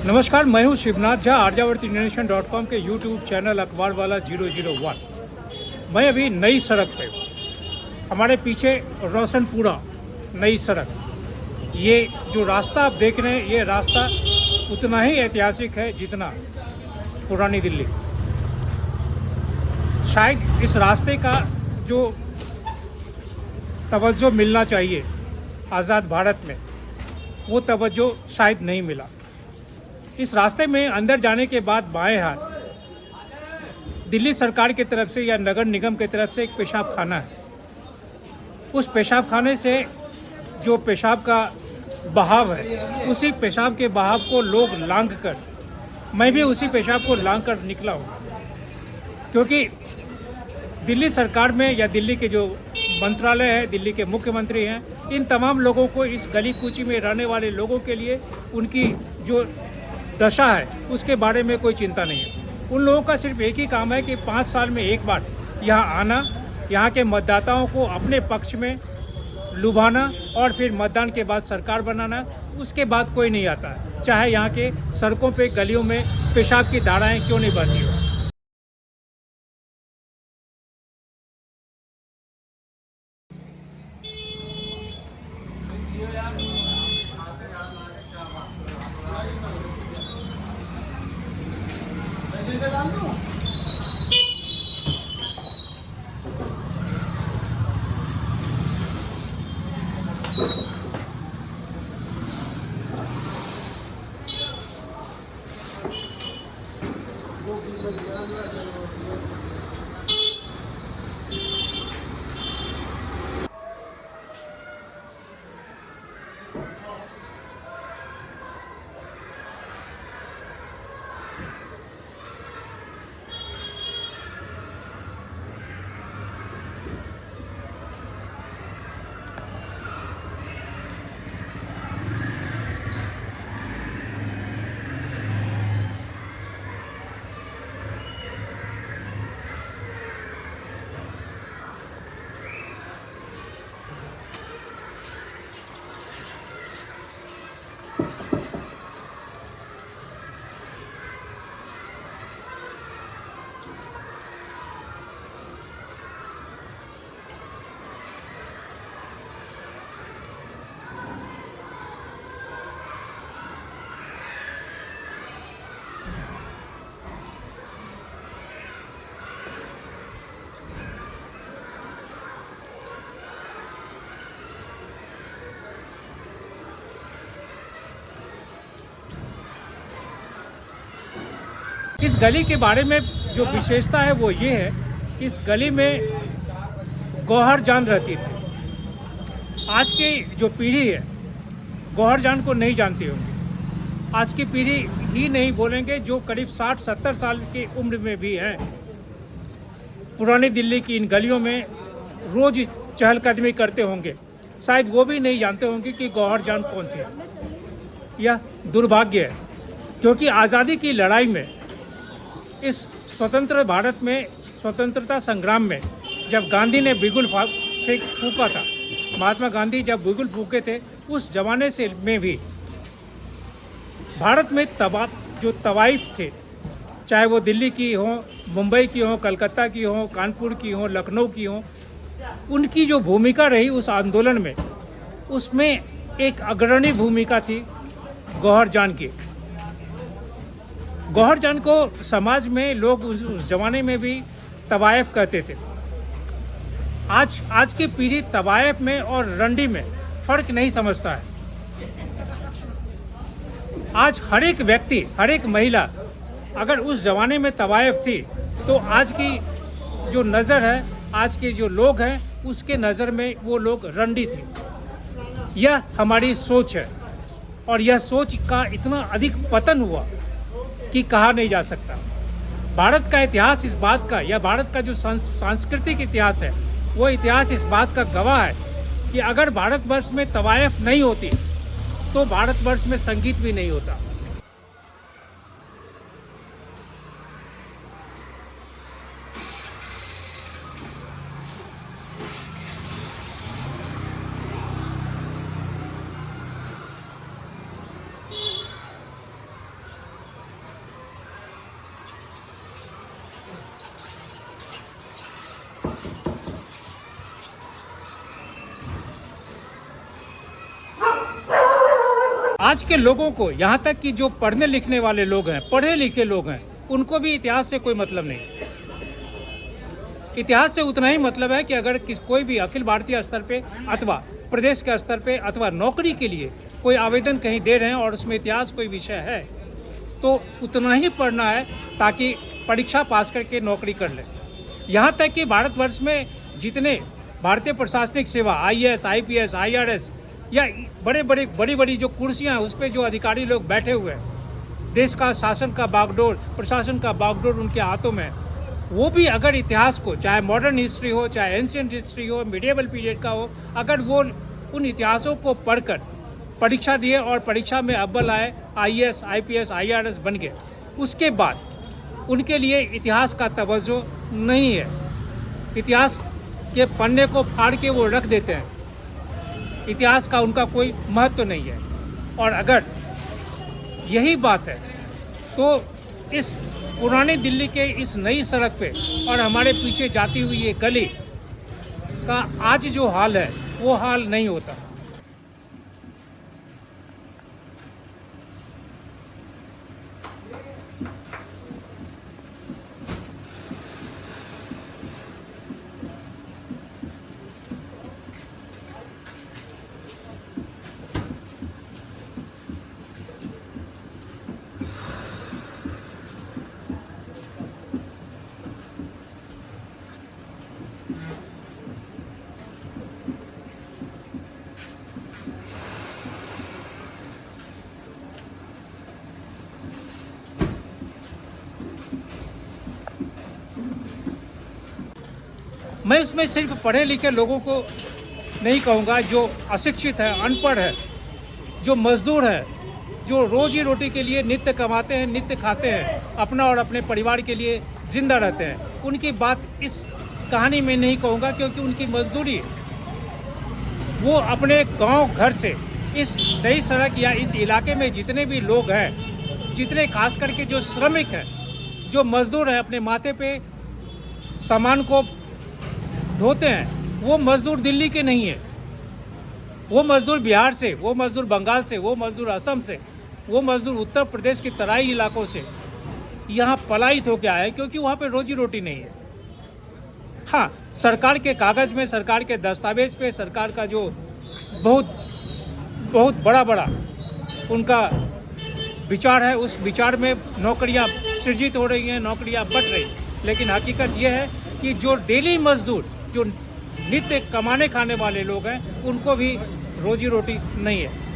नमस्कार, मैं हूँ शिवनाथ झा, आर्यावर्त इंटरनेशनल.com के यूट्यूब चैनल अखबार वाला 001। मैं अभी नई सड़क पे हूँ। हमारे पीछे रोशनपुरा नई सड़क। ये जो रास्ता आप देख रहे हैं, ये रास्ता उतना ही ऐतिहासिक है जितना पुरानी दिल्ली। शायद इस रास्ते का जो तवज्जो मिलना चाहिए आज़ाद भारत में, वो तवज्जो शायद नहीं मिला। इस रास्ते में अंदर जाने के बाद बाएं हाथ दिल्ली सरकार की तरफ से या नगर निगम की तरफ से एक पेशाब खाना है। उस पेशाब खाने से जो पेशाब का बहाव है, उसी पेशाब के बहाव को लोग लांघ कर, मैं भी उसी पेशाब को लांघ कर निकला हूँ। क्योंकि दिल्ली सरकार में या दिल्ली के जो मंत्रालय है, दिल्ली के मुख्यमंत्री हैं, इन तमाम लोगों को, इस गली कूची में रहने वाले लोगों के लिए उनकी जो दशा है उसके बारे में कोई चिंता नहीं है। उन लोगों का सिर्फ एक ही काम है कि 5 साल में एक बार यहाँ आना, यहाँ के मतदाताओं को अपने पक्ष में लुभाना और फिर मतदान के बाद सरकार बनाना। उसके बाद कोई नहीं आता है, चाहे यहाँ के सड़कों पे गलियों में पेशाब की धाराएं क्यों नहीं बहती हो। इस गली के बारे में जो विशेषता है वो ये है, इस गली में गौहर जान रहती थी। आज की जो पीढ़ी है गौहर जान को नहीं जानती होंगी। आज की पीढ़ी ही नहीं बोलेंगे, जो करीब 60-70 साल की उम्र में भी हैं, पुरानी दिल्ली की इन गलियों में रोज़ चहलकदमी करते होंगे, शायद वो भी नहीं जानते होंगे कि गौहर जान कौन थी। यह दुर्भाग्य है, क्योंकि आज़ादी की लड़ाई में, इस स्वतंत्र भारत में, स्वतंत्रता संग्राम में जब गांधी ने बिगुल फूंका था, महात्मा गांधी जब बिगुल फूंके थे, उस जमाने से में भी भारत में जो तवाइफ थे, चाहे वो दिल्ली की हो, मुंबई की हो, कलकत्ता की हो, कानपुर की हो, लखनऊ की हो, उनकी जो भूमिका रही उस आंदोलन में, उसमें एक अग्रणी भूमिका थी गौहर जान की। गौहर जान को समाज में लोग उस ज़माने में भी तवायफ कहते थे। आज की पीढ़ी तवायफ में और रंडी में फ़र्क नहीं समझता है। आज हर एक व्यक्ति, हर एक महिला अगर उस ज़माने में तवायफ थी, तो आज की जो नज़र है, आज के जो लोग हैं, उसके नज़र में वो लोग रंडी थी। यह हमारी सोच है, और यह सोच का इतना अधिक पतन हुआ कि कहा नहीं जा सकता। भारत का इतिहास इस बात का, या भारत का जो सांस्कृतिक इतिहास है, वो इतिहास इस बात का गवाह है कि अगर भारतवर्ष में तवायफ नहीं होती तो भारतवर्ष में संगीत भी नहीं होता। आज के लोगों को, यहाँ तक कि जो पढ़ने लिखने वाले लोग हैं, पढ़े लिखे लोग हैं, उनको भी इतिहास से कोई मतलब नहीं। इतिहास से उतना ही मतलब है कि अगर कोई भी अखिल भारतीय स्तर पे अथवा प्रदेश के स्तर पे अथवा नौकरी के लिए कोई आवेदन कहीं दे रहे हैं और उसमें इतिहास कोई विषय है, तो उतना ही पढ़ना है ताकि परीक्षा पास करके नौकरी कर ले। यहाँ तक कि भारतवर्ष में जितने भारतीय प्रशासनिक सेवा, IAS, IPS, IRS या बड़ी बड़ी जो कुर्सियाँ हैं उस पर जो अधिकारी लोग बैठे हुए हैं, देश का शासन का बागडोर, प्रशासन का बागडोर उनके हाथों में है, वो भी अगर इतिहास को, चाहे मॉडर्न हिस्ट्री हो, चाहे एंशिएंट हिस्ट्री हो, मिडिएवल पीरियड का हो, अगर वो उन इतिहासों को पढ़कर परीक्षा दिए और परीक्षा में अव्वल आए, IAS, IPS, IRS बन गए, उसके बाद उनके लिए इतिहास का तवज्जो नहीं है। इतिहास के पन्ने को फाड़ के वो रख देते हैं, इतिहास का उनका कोई महत्व नहीं है। और अगर यही बात है तो इस पुरानी दिल्ली के इस नई सड़क पे और हमारे पीछे जाती हुई ये गली का आज जो हाल है वो हाल नहीं होता। मैं इसमें सिर्फ पढ़े लिखे लोगों को नहीं कहूँगा, जो अशिक्षित है, अनपढ़ है, जो मजदूर है, जो रोजी रोटी के लिए नित्य कमाते हैं, नित्य खाते हैं, अपना और अपने परिवार के लिए जिंदा रहते हैं, उनकी बात इस कहानी में नहीं कहूँगा, क्योंकि उनकी मजदूरी वो अपने गांव घर से इस नई सड़क या इस इलाके में जितने भी लोग हैं, जितने खास करके जो श्रमिक हैं, जो मजदूर हैं, अपने माथे पे सामान को ढोते हैं, वो मजदूर दिल्ली के नहीं है। वो मजदूर बिहार से, वो मजदूर बंगाल से, वो मजदूर असम से, वो मजदूर उत्तर प्रदेश के तराई इलाकों से यहाँ पलायित होकर आए हैं, क्योंकि वहाँ पे रोजी रोटी नहीं है। हाँ, सरकार के कागज़ में, सरकार के दस्तावेज पे, सरकार का जो बहुत बड़ा उनका विचार है, उस विचार में नौकरियाँ सृजित हो रही हैं, नौकरियाँ बढ़ रही, लेकिन हकीकत ये है कि जो डेली मजदूर, जो नित्य कमाने खाने वाले लोग हैं, उनको भी रोजी रोटी नहीं है।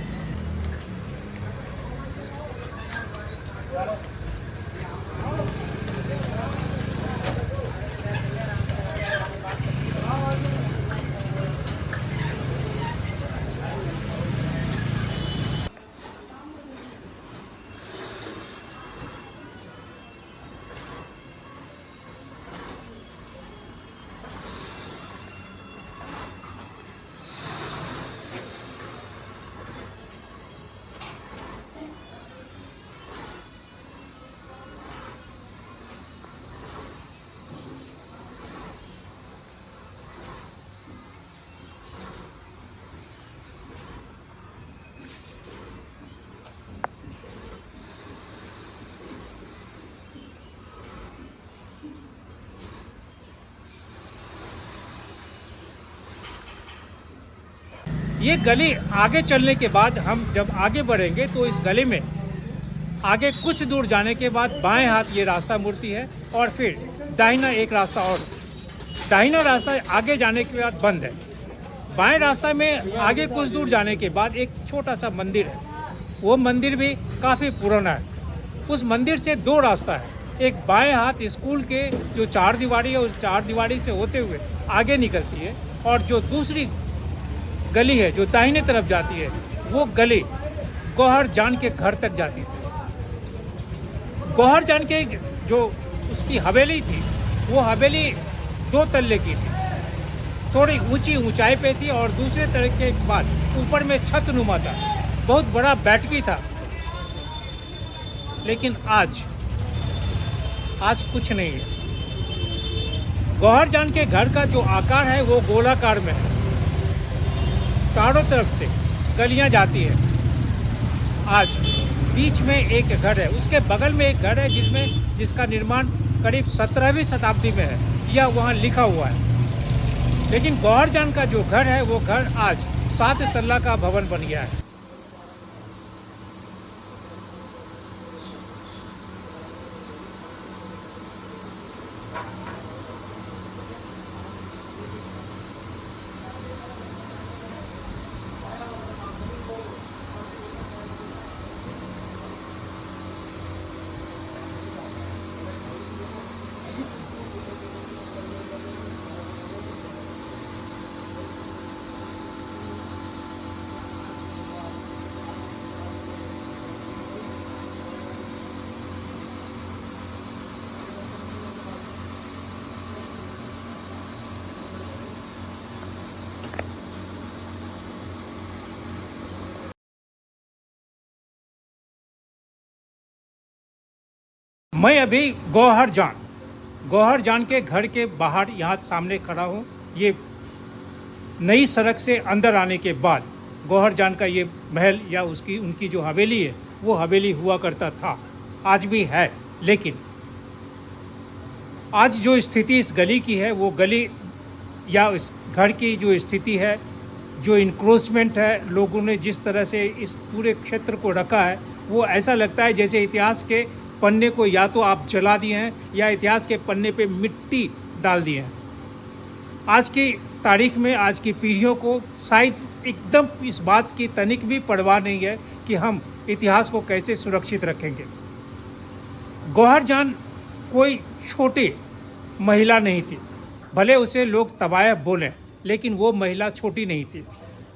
ये गली आगे चलने के बाद, हम जब आगे बढ़ेंगे तो इस गली में आगे कुछ दूर जाने के बाद बाएं हाथ ये रास्ता मुड़ती है और फिर दाहिना एक रास्ता, और दाहिना रास्ता आगे जाने के बाद बंद है। बाएं रास्ता में आगे कुछ दूर जाने के बाद एक छोटा सा मंदिर है, वो मंदिर भी काफ़ी पुराना है। उस मंदिर से दो रास्ता है, एक बाएं हाथ स्कूल के जो चार दीवारी है, उस चार दीवारी से होते हुए आगे निकलती है, और जो दूसरी गली है जो दाहिने तरफ जाती है, वो गली गौहर जान के घर तक जाती थी। गौहर जान के जो उसकी हवेली थी, वो हवेली 2 तल्ले की थी, थोड़ी ऊंचाई पे थी, और दूसरे तरह के बाद ऊपर में छत नुमा था, बहुत बड़ा बैठकी था। लेकिन आज कुछ नहीं है। गौहर जान के घर का जो आकार है वो गोलाकार में है, चारों तरफ से गलियां जाती है, आज बीच में एक घर है, उसके बगल में एक घर है जिसका निर्माण करीब 17वीं शताब्दी में है, यह वहाँ लिखा हुआ है। लेकिन गौहर जान का जो घर है वो घर आज 7 तल्ला का भवन बन गया है। मैं अभी गौहर जान के घर के बाहर यहाँ सामने खड़ा हूँ। ये नई सड़क से अंदर आने के बाद गौहर जान का ये महल या उनकी जो हवेली है वो हवेली हुआ करता था, आज भी है। लेकिन आज जो स्थिति इस गली की है, वो गली या इस घर की जो स्थिति है, जो इंक्रोचमेंट है, लोगों ने जिस तरह से इस पूरे क्षेत्र को रखा है, वो ऐसा लगता है जैसे इतिहास के पन्ने को या तो आप जला दिए हैं या इतिहास के पन्ने पे मिट्टी डाल दिए हैं। आज की तारीख में आज की पीढ़ियों को शायद एकदम इस बात की तनिक भी परवाह नहीं है कि हम इतिहास को कैसे सुरक्षित रखेंगे। गौहर जान कोई छोटी महिला नहीं थी, भले उसे लोग तवायफ बोलें, लेकिन वो महिला छोटी नहीं थी।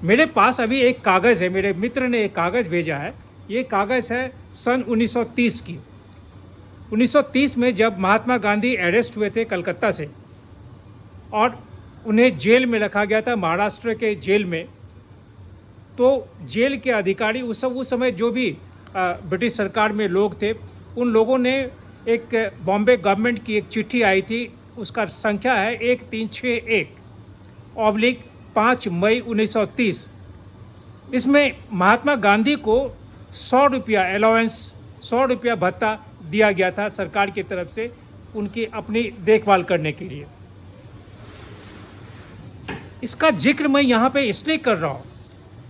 मेरे पास अभी एक कागज़ है, मेरे मित्र ने एक कागज़ भेजा है। ये कागज़ है सन 1930 की। 1930 में जब महात्मा गांधी अरेस्ट हुए थे कलकत्ता से और उन्हें जेल में रखा गया था, महाराष्ट्र के जेल में, तो जेल के अधिकारी उस समय जो भी ब्रिटिश सरकार में लोग थे, उन लोगों ने एक बॉम्बे गवर्नमेंट की एक चिट्ठी आई थी, उसका संख्या है 1361/5 मई 1930। इसमें महात्मा गांधी को 100 रुपया अलाउंस, 100 रुपया भत्ता दिया गया था सरकार की तरफ से उनकी अपनी देखभाल करने के लिए। इसका जिक्र मैं यहाँ पे इसलिए कर रहा हूँ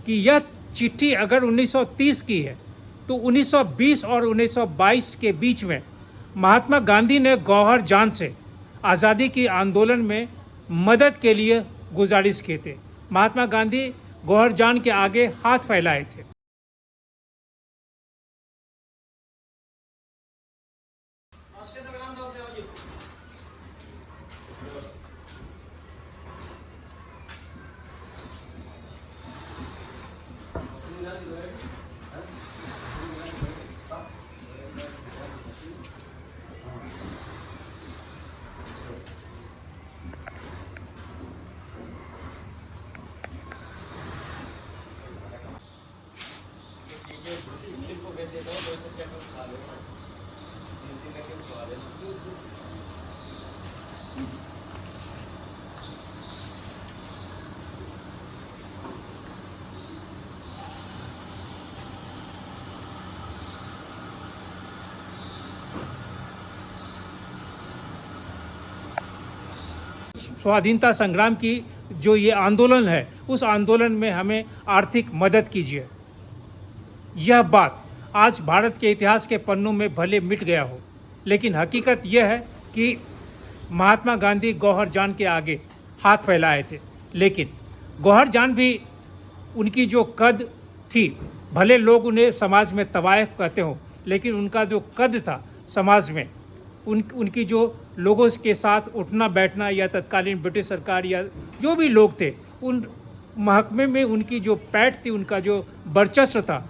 कि यह चिट्ठी अगर 1930 की है तो 1920 और 1922 के बीच में महात्मा गांधी ने गौहर जान से आज़ादी की आंदोलन में मदद के लिए गुजारिश किए थे। महात्मा गांधी गौहर जान के आगे हाथ फैलाए थे। स्वाधीनता संग्राम की जो ये आंदोलन है, उस आंदोलन में हमें आर्थिक मदद कीजिए। यह बात आज भारत के इतिहास के पन्नों में भले मिट गया हो, लेकिन हकीकत यह है कि महात्मा गांधी गौहर जान के आगे हाथ फैलाए थे। लेकिन गौहर जान भी उनकी जो कद थी, भले लोग उन्हें समाज में तवायफ कहते हों, लेकिन उनका जो कद था समाज में, उनकी जो लोगों के साथ उठना बैठना या तत्कालीन ब्रिटिश सरकार या जो भी लोग थे, उन महकमे में उनकी जो पैठ थी, उनका जो वर्चस्व था,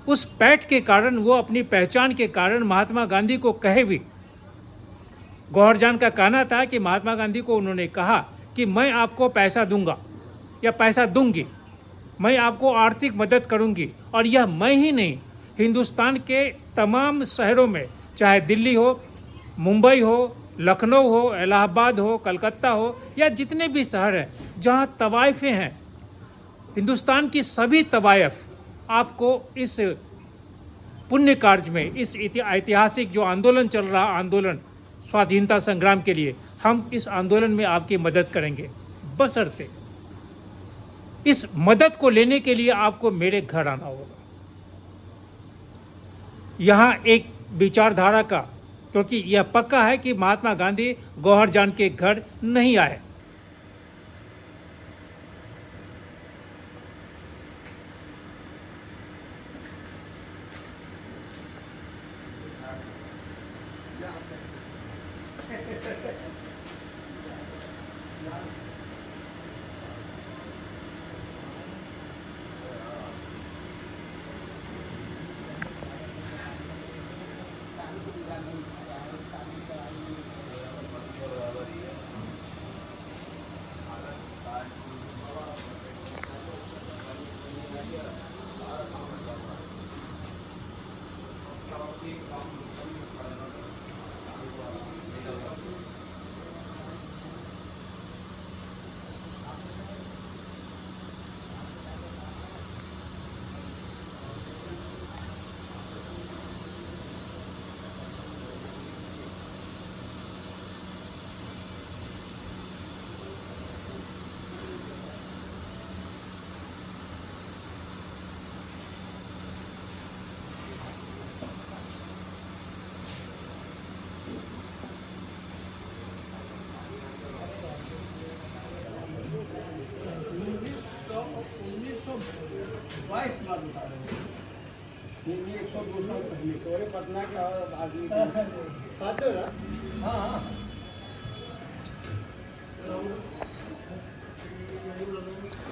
उस पैठ के कारण, वो अपनी पहचान के कारण महात्मा गांधी को कहे भी। गौहर जान का कहना था कि महात्मा गांधी को उन्होंने कहा कि मैं आपको पैसा दूंगा या पैसा दूंगी, मैं आपको आर्थिक मदद करूंगी, और यह मैं ही नहीं, हिंदुस्तान के तमाम शहरों में, चाहे दिल्ली हो, मुंबई हो, लखनऊ हो, इलाहाबाद हो, कलकत्ता हो, या जितने भी शहर हैं जहाँ तवायफें हैं, हिंदुस्तान की सभी तवायफ आपको इस पुण्य कार्य में, इस ऐतिहासिक जो आंदोलन चल रहा, आंदोलन स्वाधीनता संग्राम के लिए, हम इस आंदोलन में आपकी मदद करेंगे, बशर्ते इस मदद को लेने के लिए आपको मेरे घर आना होगा। यहाँ एक विचारधारा का, क्योंकि यह पक्का है कि महात्मा गांधी गौहर जान के घर नहीं आए।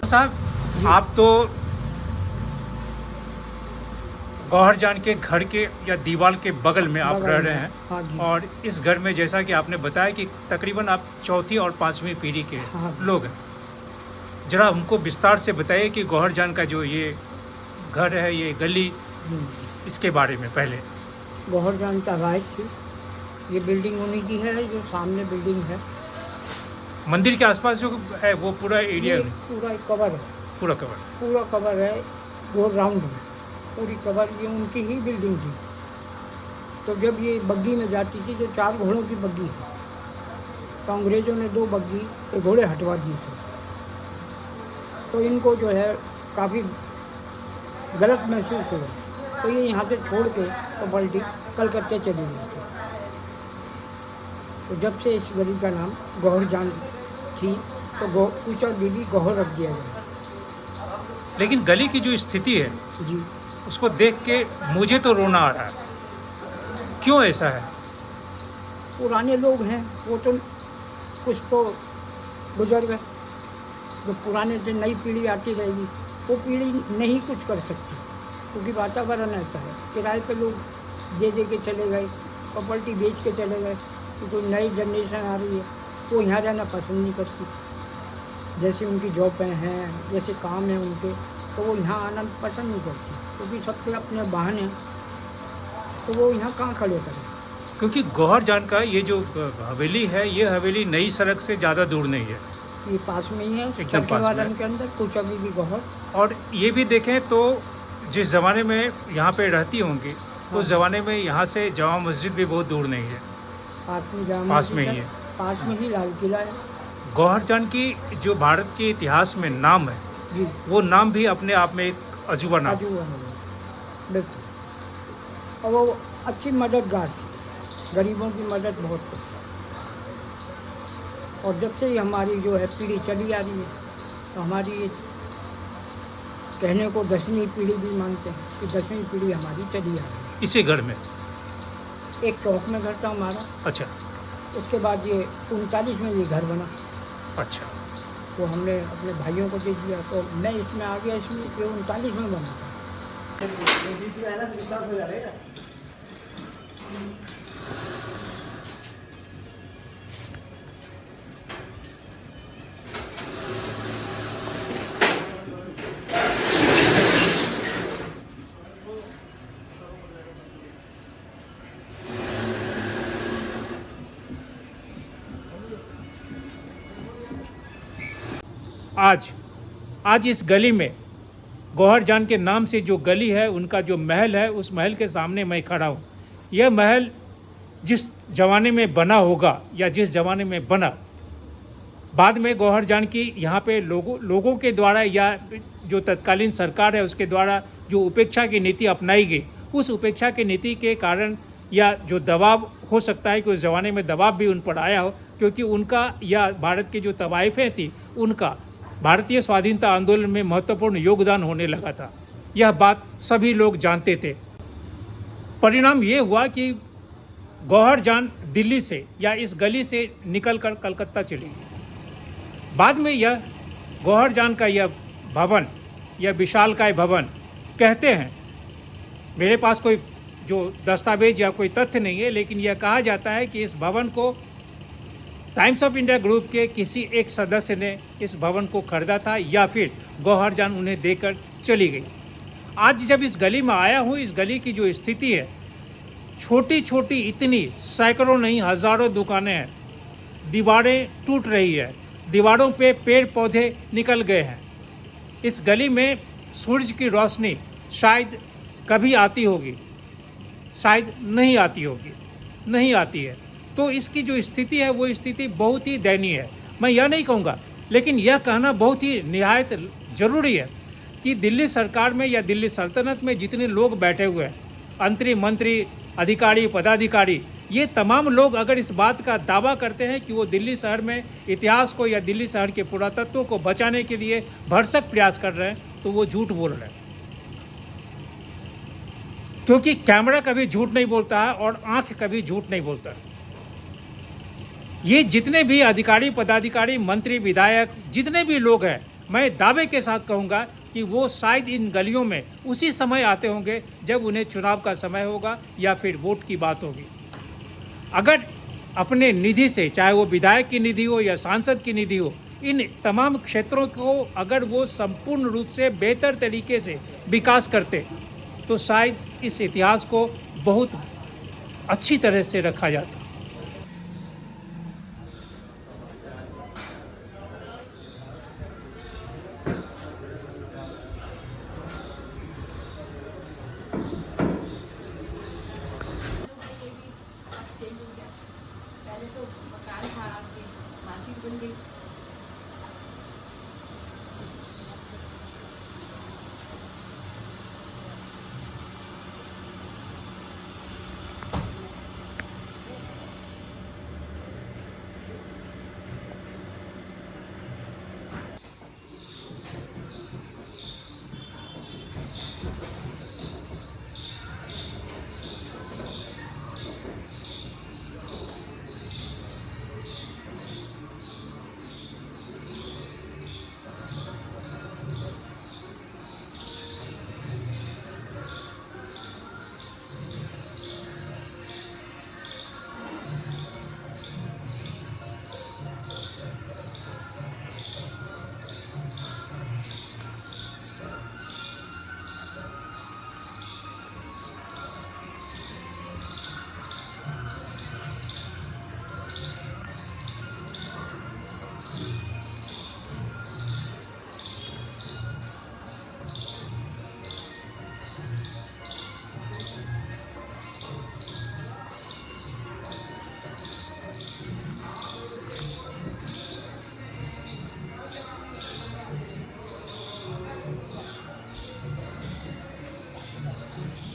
साहब, आप तो गौहर जान के घर के या दीवार के बगल में आप रह रहे हैं। हाँ जी। और इस घर में जैसा कि आपने बताया कि तकरीबन आप चौथी और पांचवी पीढ़ी के हाँ। लोग हैं। जरा हमको विस्तार से बताइए कि गौहर जान का जो ये घर है, ये गली, इसके बारे में पहले। गौहर जान का राइट थी, ये बिल्डिंग उन्हीं की है, जो सामने बिल्डिंग है। मंदिर के आसपास जो है वो पूरा एरिया ये में पूरा कवर है, पूरा कवर है, गोल राउंड में पूरी कवर, ये उनकी ही बिल्डिंग थी। तो जब ये बग्गी में जाती थी, जो 4 घोड़ों की बग्गी थी, तो अंग्रेज़ों ने 2 बग्गी के घोड़े हटवा दिए थे। तो इनको जो है काफ़ी गलत महसूस हुआ, तो ये यहाँ से छोड़ के तो पलटी कलकत्ते चली गई थी। तो जब से इस गली का नाम गौहर जान थी, तो ऊँचा बीबी गौहर रख दिया गया। लेकिन गली की जो स्थिति है जी, उसको देख के मुझे तो रोना आ रहा है। क्यों ऐसा है? पुराने लोग हैं, वो तो कुछ तो बुजुर्ग है, जो पुराने से नई पीढ़ी आती रहेगी, वो पीढ़ी नहीं कुछ कर सकती, क्योंकि वातावरण ऐसा है। किराए पे लोग दे के चले गए, प्रॉपर्टी बेच के चले गए, तो कोई नई जनरेशन आ रही है, वो यहाँ रहना पसंद नहीं करती। जैसे उनकी जॉब हैं, जैसे काम है उनके, तो वो यहाँ आना पसंद नहीं करती, क्योंकि सब पे अपने वाहन हैं, तो वो यहाँ कहाँ खड़े करें। क्योंकि गौहर जान का ये जो हवेली है, ये हवेली नई सड़क से ज़्यादा दूर नहीं है, ये पास में ही है, एकदम पास में है। के अंदर कुछ अभी भी गौहर। और ये भी देखें तो जिस ज़माने में यहाँ पे रहती होंगी, उस ज़माने में यहाँ से जामा मस्जिद भी बहुत दूर नहीं है, पास में ही है। पास में ही लाल किला है। गौहर जान की जो भारत के इतिहास में नाम है, जी, वो नाम भी अपने आप में एक अजूबा नाम है। बिल्कुल। और वो अच्छी मददगार थी, गरीबों की मदद बहुत करती। और जब से ही हमारी जो है पीढ़ी चली आ रही है, तो हमारी ये कहने को 10वीं पीढ़ी भी मानते हैं कि 10वीं पीढ़ी हमारी चली आ रही है। इसी घर में? एक चौक में घर था हमारा। अच्छा। उसके बाद ये 39 में ये घर बना। अच्छा। वो हमने अपने भाइयों को दे दिया, तो मैं इसमें आ गया, इसमें ये 39 में बना था। आज इस गली में गौहर जान के नाम से जो गली है, उनका जो महल है, उस महल के सामने मैं खड़ा हूँ। यह महल जिस ज़माने में बना होगा या जिस ज़माने में बना, बाद में गौहर जान की यहाँ पे लोगों के द्वारा या जो तत्कालीन सरकार है उसके द्वारा जो उपेक्षा की नीति अपनाई गई, उस उपेक्षा की नीति के कारण या जो दबाव हो सकता है कि उस ज़माने में दबाव भी उन पर आया हो, क्योंकि उनका या भारत की जो तवाइफें थी उनका भारतीय स्वाधीनता आंदोलन में महत्वपूर्ण योगदान होने लगा था। यह बात सभी लोग जानते थे। परिणाम ये हुआ कि गौहर जान दिल्ली से या इस गली से निकलकर कलकत्ता चली गई। बाद में यह गौहर जान का यह भवन, यह विशालकाय भवन, कहते हैं, मेरे पास कोई जो दस्तावेज या कोई तथ्य नहीं है, लेकिन यह कहा जाता है कि इस भवन को टाइम्स ऑफ इंडिया ग्रुप के किसी एक सदस्य ने इस भवन को खरीदा था या फिर गौहर जान उन्हें देकर चली गई। आज जब इस गली में आया हूँ, इस गली की जो स्थिति है, छोटी छोटी इतनी सैकड़ों नहीं हज़ारों दुकानें हैं, दीवारें टूट रही है, दीवारों पे पेड़ पौधे निकल गए हैं। इस गली में सूरज की रोशनी शायद कभी आती होगी, शायद नहीं आती होगी, नहीं आती है। तो इसकी जो स्थिति है वो स्थिति बहुत ही दयनीय है। मैं यह नहीं कहूँगा, लेकिन यह कहना बहुत ही निहायत ज़रूरी है कि दिल्ली सरकार में या दिल्ली सल्तनत में जितने लोग बैठे हुए हैं, अंतरिम मंत्री, अधिकारी, पदाधिकारी, ये तमाम लोग अगर इस बात का दावा करते हैं कि वो दिल्ली शहर में इतिहास को या दिल्ली शहर के पुरातत्व को बचाने के लिए भरसक प्रयास कर रहे हैं, तो वो झूठ बोल रहे हैं। क्योंकि कैमरा कभी झूठ नहीं बोलता है और आंख कभी झूठ नहीं बोलता है। ये जितने भी अधिकारी, पदाधिकारी, मंत्री, विधायक, जितने भी लोग हैं, मैं दावे के साथ कहूँगा कि वो शायद इन गलियों में उसी समय आते होंगे जब उन्हें चुनाव का समय होगा या फिर वोट की बात होगी। अगर अपने निधि से, चाहे वो विधायक की निधि हो या सांसद की निधि हो, इन तमाम क्षेत्रों को अगर वो संपूर्ण रूप से बेहतर तरीके से विकास करते तो शायद इस इतिहास को बहुत अच्छी तरह से रखा जाता। पहले तो मकान था आपके, मार्केट बन गई।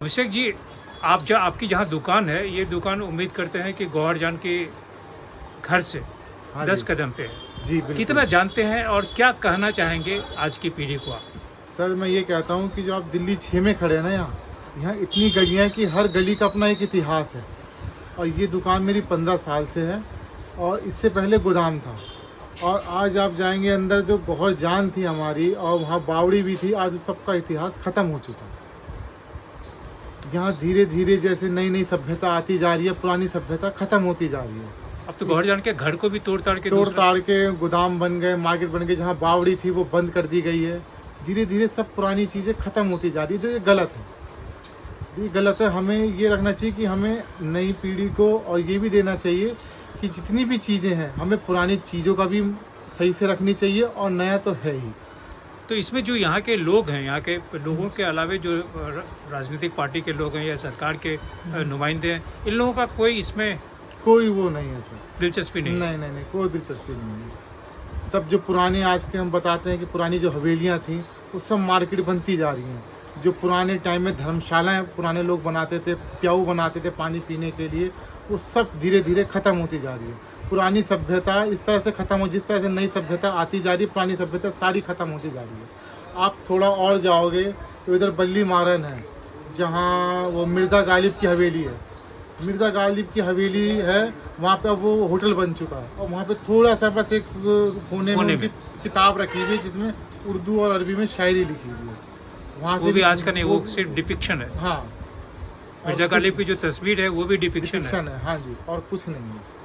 अभिषेक जी, आपकी जहाँ दुकान है, ये दुकान उम्मीद करते हैं कि गौहर जान के घर से हाँ 10 जी। कदम पे है। जी बिल्कुल। कितना जानते हैं और क्या कहना चाहेंगे आज की पीढ़ी को आप? सर मैं ये कहता हूँ कि जो आप दिल्ली 6 में खड़े हैं ना, यहाँ इतनी गलियाँ हैं कि हर गली का अपना एक इतिहास है। और ये दुकान मेरी 15 साल से है और इससे पहले गोदाम था। और आज आप जाएंगे अंदर, जो गौहर जान थी हमारी और वहाँ बावड़ी भी थी, आज उस सबका इतिहास ख़त्म हो चुका है। यहाँ धीरे धीरे जैसे नई नई सभ्यता आती जा रही है, पुरानी सभ्यता ख़त्म होती जा रही है। अब तो गौहर जान के घर को भी तोड़ ताड़ के ताड़ के गोदाम बन गए, मार्केट बन गई। जहाँ बावड़ी थी वो बंद कर दी गई है। धीरे धीरे सब पुरानी चीज़ें ख़त्म होती जा रही है, जो ये गलत है। ये गलत है। हमें ये रखना चाहिए कि हमें नई पीढ़ी को और ये भी देना चाहिए कि जितनी भी चीज़ें हैं, हमें पुरानी चीज़ों का भी सही से रखनी चाहिए और नया तो है ही। तो इसमें जो यहाँ के लोग हैं, यहाँ के लोगों के अलावे जो राजनीतिक पार्टी के लोग हैं या सरकार के नुमाइंदे हैं, इन लोगों का कोई इसमें कोई वो नहीं है सर। दिलचस्पी नहीं है। नहीं नहीं नहीं, कोई दिलचस्पी नहीं है। सब जो पुराने आज के हम बताते हैं कि पुरानी जो हवेलियाँ थी वो सब मार्केट बनती जा रही हैं। जो पुराने टाइम में धर्मशालाएं पुराने लोग बनाते थे, प्याऊ बनाते थे पानी पीने के लिए, वो सब धीरे धीरे ख़त्म होती जा रही है। पुरानी सभ्यता इस तरह से ख़त्म हो, जिस तरह से नई सभ्यता आती जा रही है, पुरानी सभ्यता सारी ख़त्म होती जा रही है। आप थोड़ा और जाओगे तो इधर बल्ली मारन है, जहाँ वो मिर्ज़ा गालिब की हवेली है। मिर्ज़ा गालिब की हवेली है, वहाँ पे अब वो होटल बन चुका है, और वहाँ पे थोड़ा सा बस एक कोने में उनकी किताब रखी हुई है जिसमें उर्दू और अरबी में शायरी लिखी हुई है। वहाँ वो भी आज का नहीं, वो सिर्फ डिपिक्शन है। हाँ, मिर्जा गालिब की जो तस्वीर है वो भी डिपिक्शन है। है। हाँ जी, और कुछ नहीं है।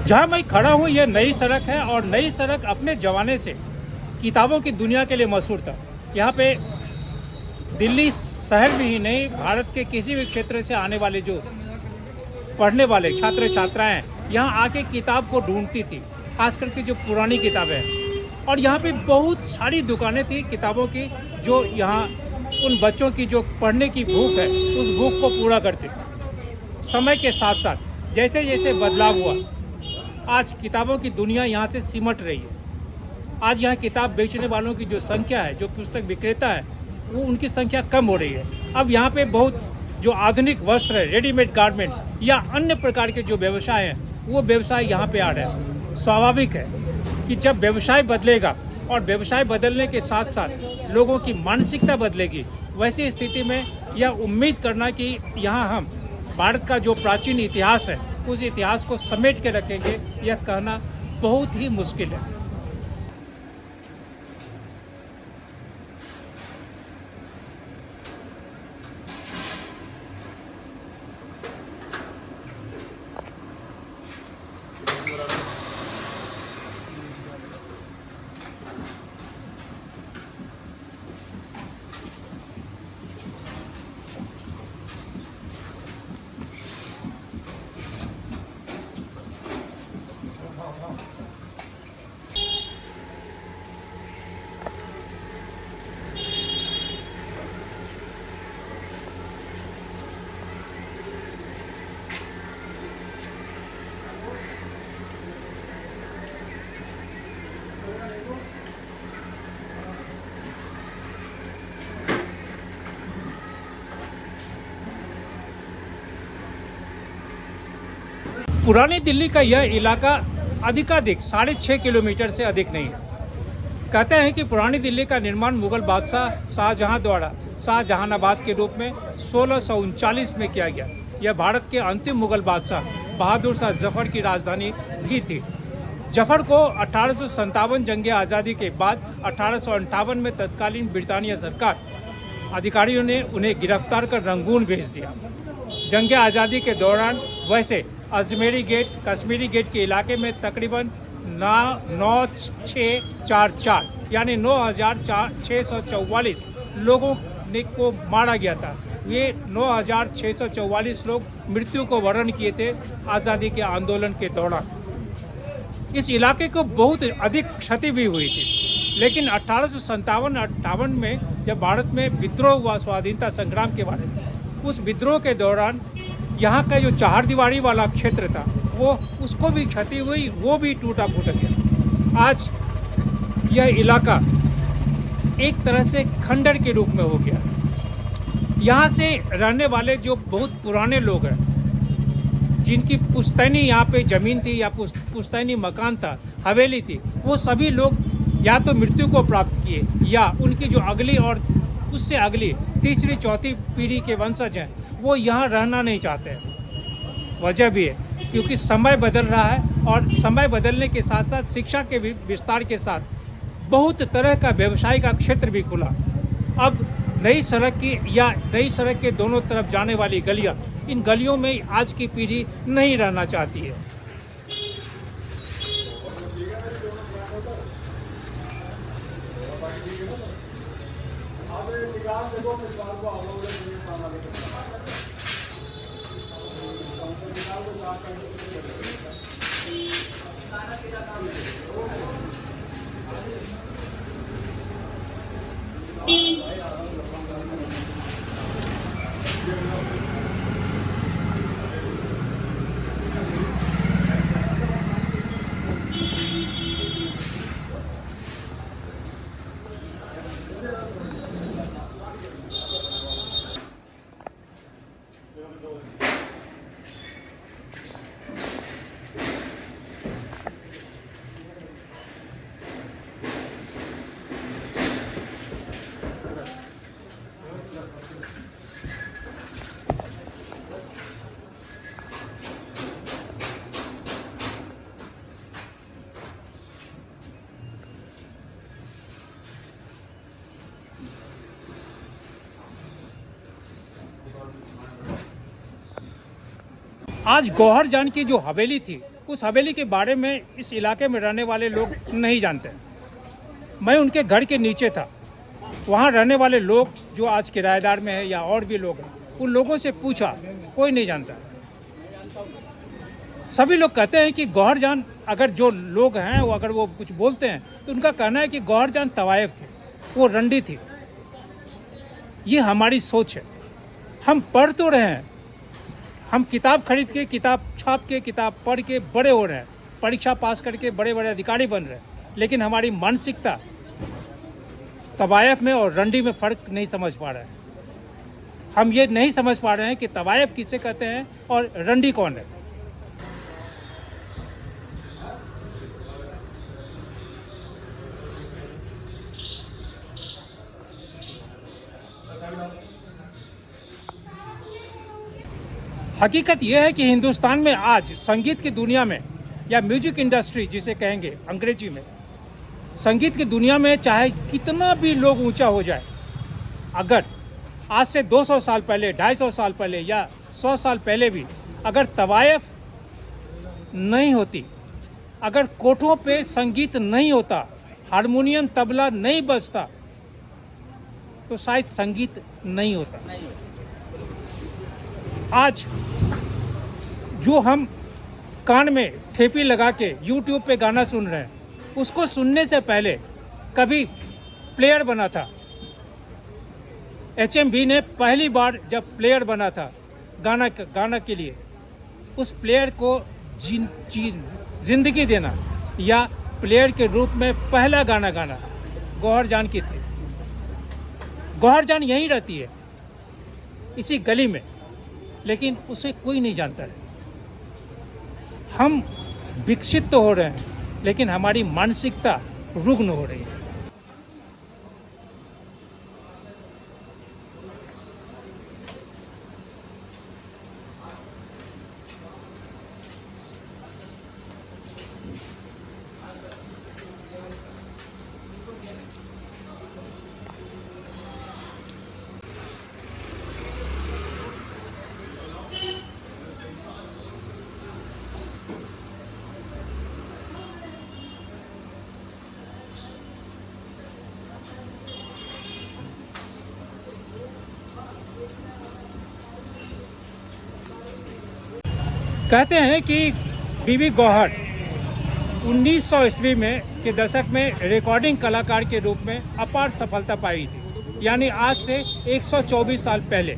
जहाँ मैं खड़ा हूँ यह नई सड़क है, और नई सड़क अपने जमाने से किताबों की दुनिया के लिए मशहूर था। यहाँ पे दिल्ली शहर में ही नहीं, भारत के किसी भी क्षेत्र से आने वाले जो पढ़ने वाले छात्र छात्राएं हैं, यहाँ आके किताब को ढूंढती थी, खास करके जो पुरानी किताबें हैं। और यहाँ पे बहुत सारी दुकानें थी किताबों की, जो यहाँ उन बच्चों की जो पढ़ने की भूख है उस भूख को पूरा करती। समय के साथ साथ जैसे जैसे बदलाव हुआ, आज किताबों की दुनिया यहाँ से सिमट रही है। आज यहाँ किताब बेचने वालों की जो संख्या है, जो पुस्तक विक्रेता है, वो उनकी संख्या कम हो रही है। अब यहाँ पे बहुत जो आधुनिक वस्त्र है, रेडीमेड गारमेंट्स या अन्य प्रकार के जो व्यवसाय हैं, वो व्यवसाय यहाँ पे आ रहे हैं। स्वाभाविक है कि जब व्यवसाय बदलेगा और व्यवसाय बदलने के साथ साथ लोगों की मानसिकता बदलेगी, वैसी स्थिति में यह उम्मीद करना कि यहाँ हम भारत का जो प्राचीन इतिहास है उस इतिहास को समेट के रखेंगे, यह कहना बहुत ही मुश्किल है। पुरानी दिल्ली का यह इलाका अधिकाधिक 6.5 किलोमीटर से अधिक नहीं है। कहते हैं कि पुरानी दिल्ली का निर्माण मुगल बादशाह शाहजहां द्वारा शाहजहानाबाद के रूप में 1639 में किया गया। यह भारत के अंतिम मुगल बादशाह बहादुर शाह जफर की राजधानी भी थी। जफर को 1857 जंग आज़ादी के बाद 1858 में तत्कालीन ब्रिटानिया सरकार अधिकारियों ने उन्हें गिरफ्तार कर रंगून भेज दिया। जंग आज़ादी के दौरान वैसे अजमेरी गेट, कश्मीरी गेट के इलाके में तकरीबन 9644 यानी 9644 लोगों को मारा गया था। ये 9644 लोग मृत्यु को वर्ण किए थे आज़ादी के आंदोलन के दौरान। इस इलाके को बहुत अधिक क्षति भी हुई थी, लेकिन 1857-58 में जब भारत में विद्रोह हुआ स्वाधीनता संग्राम के बारे में, उस विद्रोह के दौरान यहाँ का जो चार दीवारी वाला क्षेत्र था वो उसको भी क्षति हुई, वो भी टूटा फूटा गया। आज यह इलाका एक तरह से खंडर के रूप में हो गया। यहाँ से रहने वाले जो बहुत पुराने लोग हैं, जिनकी पुश्तैनी यहाँ पे ज़मीन थी या पुश्तैनी मकान था, हवेली थी, वो सभी लोग या तो मृत्यु को प्राप्त किए या उनकी जो अगली और उससे अगली तीसरी चौथी पीढ़ी के वंशज हैं वो यहाँ रहना नहीं चाहते हैं। वजह भी है क्योंकि समय बदल रहा है और समय बदलने के साथ साथ शिक्षा के विस्तार के साथ बहुत तरह का व्यवसाय का क्षेत्र भी खुला। अब नई सड़क के दोनों तरफ जाने वाली गलियां, इन गलियों में आज की पीढ़ी नहीं रहना चाहती है। आज गौहर जान की जो हवेली थी, उस हवेली के बारे में इस इलाके में रहने वाले लोग नहीं जानते। मैं उनके घर के नीचे था, वहाँ रहने वाले लोग जो आज किराएदार में है या और भी लोग हैं, उन लोगों से पूछा, कोई नहीं जानता। सभी लोग कहते हैं कि गौहर जान, अगर जो लोग हैं वो अगर वो कुछ बोलते हैं तो उनका कहना है कि गौहर जान तवायफ थी, वो रंडी थी। ये हमारी सोच है। हम पढ़ तो रहे हैं, हम किताब खरीद के, किताब छाप के, किताब पढ़ के बड़े हो रहे हैं, परीक्षा पास करके बड़े बड़े अधिकारी बन रहे हैं, लेकिन हमारी मानसिकता तवायफ में और रंडी में फ़र्क नहीं समझ पा रहे हैं। हम ये नहीं समझ पा रहे हैं कि तवायफ किसे कहते हैं और रंडी कौन है। हकीकत यह है कि हिंदुस्तान में आज संगीत की दुनिया में, या म्यूजिक इंडस्ट्री जिसे कहेंगे अंग्रेजी में, संगीत की दुनिया में चाहे कितना भी लोग ऊंचा हो जाए, अगर आज से 200 साल पहले, 250 साल पहले या 100 साल पहले भी अगर तवायफ नहीं होती, अगर कोठों पे संगीत नहीं होता, हारमोनियम तबला नहीं बजता, तो शायद संगीत नहीं होता। आज जो हम कान में ठेपी लगा के YouTube पे गाना सुन रहे हैं, उसको सुनने से पहले कभी प्लेयर बना था। HMV ने पहली बार जब प्लेयर बना था गाना के लिए, उस प्लेयर को जिंदगी देना या प्लेयर के रूप में पहला गाना गाना गौहर जान की थी। गौहर जान यहीं रहती है, इसी गली में, लेकिन उसे कोई नहीं जानता है। हम विकसित तो हो रहे हैं, लेकिन हमारी मानसिकता रुग्ण हो रही है। कहते हैं कि बीबी गौहर 1900 ईस्वी में के दशक में रिकॉर्डिंग कलाकार के रूप में अपार सफलता पाई थी। यानी आज से 124 साल पहले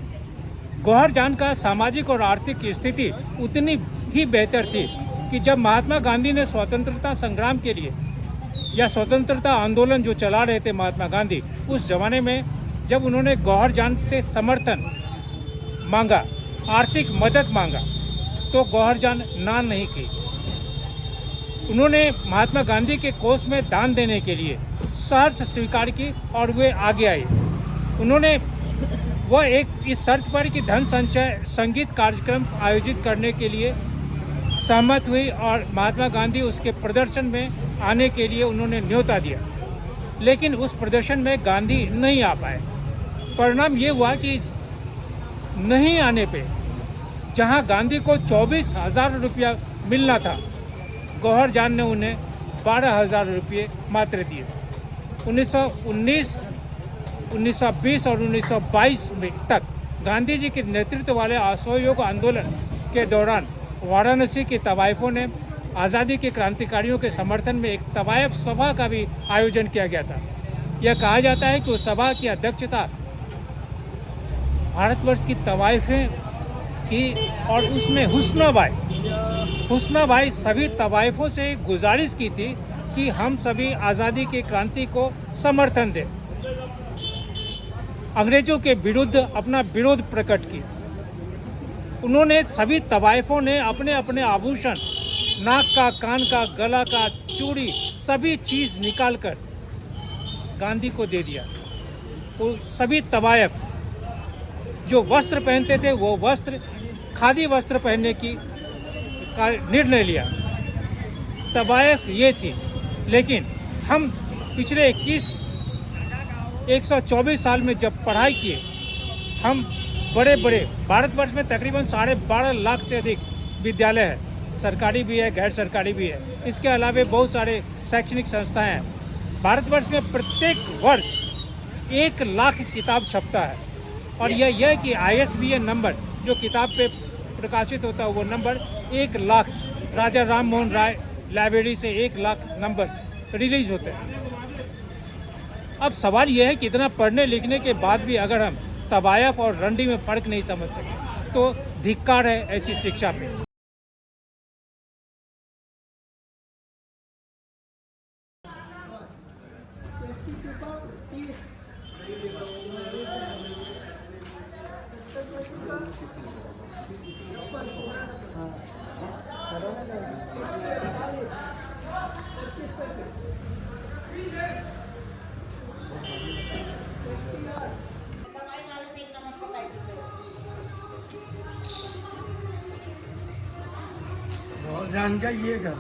गौहर जान का सामाजिक और आर्थिक स्थिति उतनी ही बेहतर थी कि जब महात्मा गांधी ने स्वतंत्रता संग्राम के लिए या स्वतंत्रता आंदोलन जो चला रहे थे महात्मा गांधी, उस ज़माने में जब उन्होंने गौहर जान से समर्थन मांगा, आर्थिक मदद मांगा, तो गौहरजान ना नहीं की। उन्होंने महात्मा गांधी के कोष में दान देने के लिए सहर्ष स्वीकार की और वे आगे आई। उन्होंने वह एक इस शर्त पर कि धन संचय संगीत कार्यक्रम आयोजित करने के लिए सहमत हुई और महात्मा गांधी उसके प्रदर्शन में आने के लिए उन्होंने न्योता दिया, लेकिन उस प्रदर्शन में गांधी नहीं आ पाए। परिणाम ये हुआ कि नहीं आने पे जहां गांधी को 24,000 रुपया मिलना था, गौहरजान ने उन्हें 12,000 रुपये मात्र दिए। 1919, 1920 और 1922 में तक गांधी जी के नेतृत्व वाले असहयोग आंदोलन के दौरान वाराणसी के तवाइफों ने आज़ादी के क्रांतिकारियों के समर्थन में एक तवायफ सभा का भी आयोजन किया गया था। यह कहा जाता है कि उस सभा की अध्यक्षता भारतवर्ष की तवाइफें की और उसमें हुस्नाबाई सभी तवाइफों से गुजारिश की थी कि हम सभी आज़ादी की क्रांति को समर्थन दें। अंग्रेजों के विरुद्ध अपना विरोध प्रकट किया। उन्होंने सभी तवाइफों ने अपने अपने आभूषण, नाक का, कान का, गला का, चूड़ी, सभी चीज़ निकालकर गांधी को दे दिया। वो सभी तवाइफ जो वस्त्र पहनते थे वो वस्त्र खादी वस्त्र पहनने की निर्णय लिया। तवाइफ ये थी, लेकिन हम पिछले 124 साल में जब पढ़ाई किए, हम बड़े बड़े भारतवर्ष में तकरीबन 12.5 लाख से अधिक विद्यालय है, सरकारी भी है, गैर सरकारी भी है। इसके अलावा बहुत सारे शैक्षणिक संस्थाएं हैं। भारतवर्ष में प्रत्येक वर्ष 1 लाख किताब छपता है और यह कि ISBN नंबर जो किताब पे प्रकाशित होता है वो नंबर 1 लाख, राजा राम मोहन राय लाइब्रेरी से 1 लाख नंबर रिलीज होते हैं। अब सवाल यह है कि इतना पढ़ने लिखने के बाद भी अगर हम तवायफ और रंडी में फ़र्क नहीं समझ सके तो धिक्कार है ऐसी शिक्षा पे। जान जाइएगा।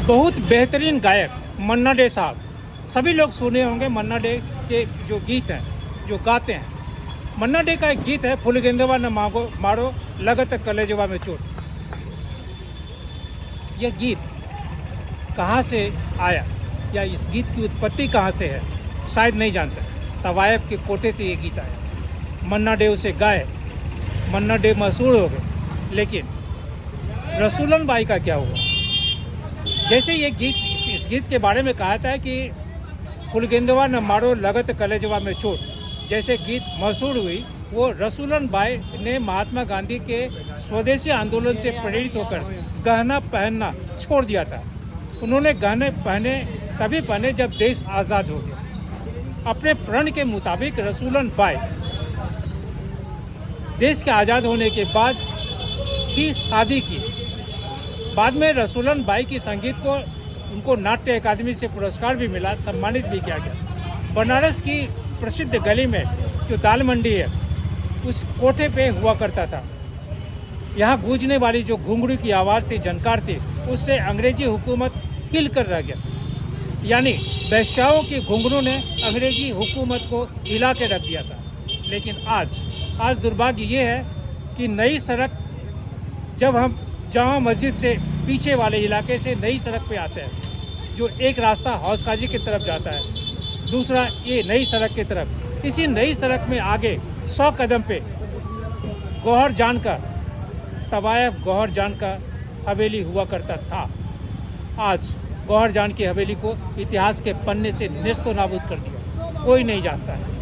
बहुत बेहतरीन गायक मन्ना डे साहब, सभी लोग सुने होंगे मन्ना डे के जो गीत हैं, जो गाते हैं। मन्ना डे का एक गीत है, फूल गेंदवा न मारो लगत कलेजवा में चोट। यह गीत कहाँ से आया या इस गीत की उत्पत्ति कहाँ से है शायद नहीं जानते। तवायफ के कोटे से ये गीत आया। मन्ना डे उसे गाए, मन्ना डे मशहूर हो गए, लेकिन रसूलन बाई का क्या हुआ? जैसे ये गीत, इस गीत के बारे में कहा था कि फूल गेंदवा न मारो लगत कलेजवा में चोट, जैसे गीत मशहूर हुई, वो रसूलन बाई ने महात्मा गांधी के स्वदेशी आंदोलन से प्रेरित होकर गहना पहनना छोड़ दिया था। उन्होंने गहने तभी पहने जब देश आज़ाद हो गया। अपने प्रण के मुताबिक रसूलन बाई देश के आज़ाद होने के बाद ही शादी की। बाद में रसूलन बाई की संगीत को उनको नाट्य अकादमी से पुरस्कार भी मिला, सम्मानित भी किया गया। बनारस की प्रसिद्ध गली में जो दाल मंडी है, उस कोठे पे हुआ करता था। यहाँ गूंजने वाली जो घुंघरू की आवाज़ थी, झनकार थी, उससे अंग्रेजी हुकूमत हिल कर रह गया। यानी वेश्याओं की घुंघरू ने अंग्रेजी हुकूमत को हिला के रख दिया था। लेकिन आज दुर्भाग्य ये है कि नई सड़क, जब हम जामा मस्जिद से पीछे वाले इलाके से नई सड़क पे आते हैं, जो एक रास्ता हौस काजी की तरफ जाता है, दूसरा ये नई सड़क की तरफ, इसी नई सड़क में आगे 100 कदम पे गौहर जान का तवायफ गौहर जान का हवेली हुआ करता था। आज गौहर जान की हवेली को इतिहास के पन्ने से नेस्तो नाबूद कर दिया, कोई नहीं जानता है।